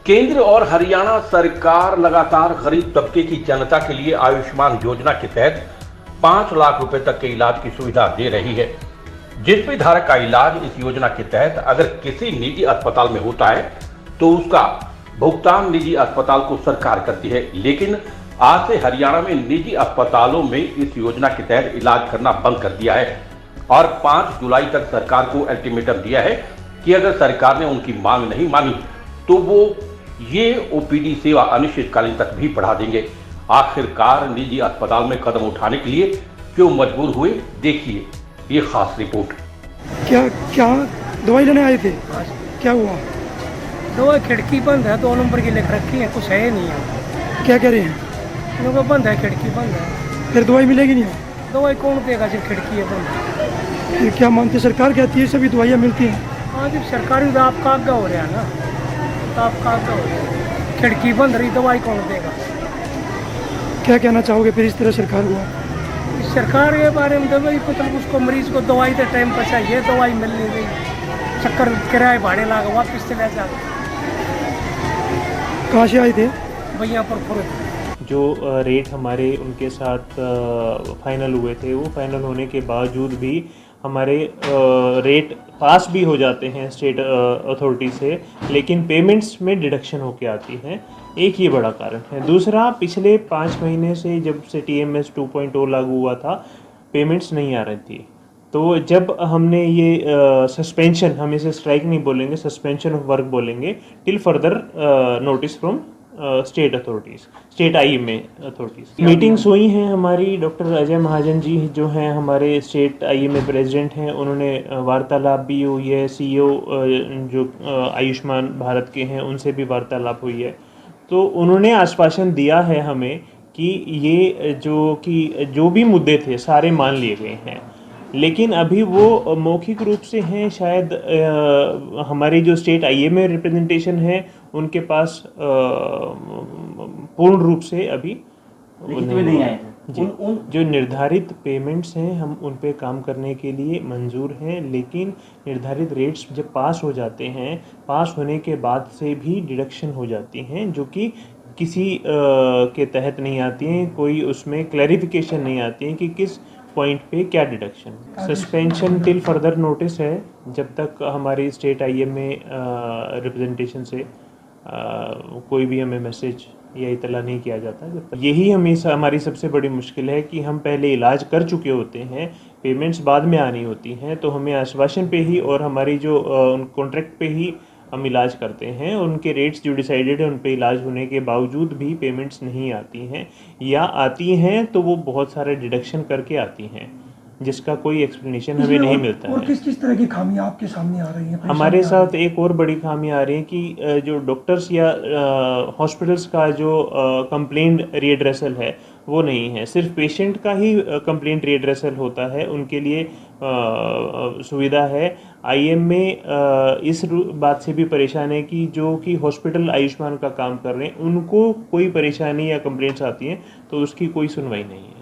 केंद्र और हरियाणा सरकार लगातार गरीब तबके की जनता के लिए आयुष्मान योजना के तहत 5 लाख रुपए तक के इलाज की सुविधा दे रही है। जिस भी धारक का इलाज इस योजना के तहत अगर किसी निजी अस्पताल में होता है तो उसका भुगतान निजी अस्पताल को सरकार करती है। लेकिन आज से हरियाणा में निजी अस्पतालों में इस योजना के तहत इलाज करना बंद कर दिया है और 5 जुलाई तक सरकार को अल्टीमेटम दिया है कि अगर सरकार ने उनकी मांग नहीं मानी तो वो ये ओपीडी सेवा अनिश्चितकालीन तक भी बढ़ा देंगे। आखिरकार निजी अस्पताल में कदम उठाने के लिए क्यों मजबूर हुए, देखिए ये खास रिपोर्ट। क्या दवाई लेने आए थे? क्या हुआ? दवाई खिड़की बंद है, 2 नंबर की लिख रखी है, कुछ है नहीं है। क्या कह रहे हैं? लोगों बंद है, खिड़की बंद है। फिर दवाई मिलेगी नहीं? दवाई कौन देगा जब खिड़की है बंद? फिर क्या मानते? सरकार कहती है सभी दवाइयाँ मिलती हैं। हाँ जब सरकारी तो आपका आगा हो रहा है ना, तो आपका आगा हो रहा है। खिड़की बंद रही, दवाई कौन देगा? क्या कहना चाहोगे फिर इस तरह सरकार को? इस सरकार के बारे में तो भाई मतलब उसको मरीज को दवाई तो टाइम पर चाहिए, दवाई मिल नहीं रही, चक्कर किराए भाड़े लगा वापस चले जा। कहाँ से आए थे? भैया पर फुरुख। जो रेट हमारे उनके साथ फाइनल हुए थे, वो फाइनल होने के बावजूद भी हमारे रेट पास भी हो जाते हैं स्टेट अथॉरिटी से, लेकिन पेमेंट्स में डिडक्शन होके आती हैं। एक ये बड़ा कारण है। दूसरा, पिछले 5 महीने से जब से TMS 2.0 लागू हुआ था, पेमेंट्स नहीं आ रही थी। तो जब हमने ये सस्पेंशन, हम इसे स्ट्राइक नहीं बोलेंगे, सस्पेंशन ऑफ वर्क बोलेंगे, till further notice from state authorities, state IMA authorities. Meetings हुई हैं हमारी। डॉक्टर अजय महाजन जी जो हैं हमारे स्टेट IMA प्रेसिडेंट हैं, उन्होंने वार्तालाप भी हुई है। CEO जो आयुष्मान भारत के हैं उनसे भी वार्तालाप हुई है। तो उन्होंने आश्वासन दिया है हमें कि ये जो भी मुद्दे थे सारे मान लिए गए हैं, लेकिन अभी वो मौखिक रूप से हैं। शायद हमारी जो स्टेट IMA रिप्रेजेंटेशन है उनके पास पूर्ण रूप से अभी नहीं आए हैं। जो निर्धारित पेमेंट्स हैं हम उन पे काम करने के लिए मंजूर हैं, लेकिन निर्धारित रेट्स जब पास हो जाते हैं, पास होने के बाद से भी डिडक्शन हो जाती हैं जो कि किसी के तहत नहीं आती हैं। कोई उसमें क्लैरिफिकेशन नहीं आती है कि किस पॉइंट पे क्या deduction. Suspension till further notice है, जब तक हमारी स्टेट IMA रिप्रेजेंटेशन से कोई भी हमें मैसेज या इतला नहीं किया जाता। यही हमारी सबसे बड़ी मुश्किल है कि हम पहले इलाज कर चुके होते हैं, पेमेंट्स बाद में आनी होती हैं, तो हमें आश्वासन पे ही और हमारी जो कॉन्ट्रैक्ट पे ही हम इलाज करते हैं। उनके रेट्स जो डिसाइडेड है उन पे इलाज होने के बावजूद भी पेमेंट्स नहीं आती हैं, या आती हैं तो वो बहुत सारे डिडक्शन करके आती हैं जिसका कोई एक्सप्लेनेशन हमें नहीं मिलता है। और किस तरह की खामियां आपके सामने आ रही हैं? हमारे साथ एक और बड़ी खामी आ रही है कि जो डॉक्टर्स या हॉस्पिटल्स का जो कंप्लेंट रीएड्रेसल है वो नहीं है। सिर्फ पेशेंट का ही कंप्लेंट रीएड्रेसल होता है, उनके लिए सुविधा है। IMA इस बात से भी परेशान है कि जो कि हॉस्पिटल आयुष्मान का काम कर रहे हैं उनको कोई परेशानी या कंप्लेंट्स आती हैं तो उसकी कोई सुनवाई नहीं है।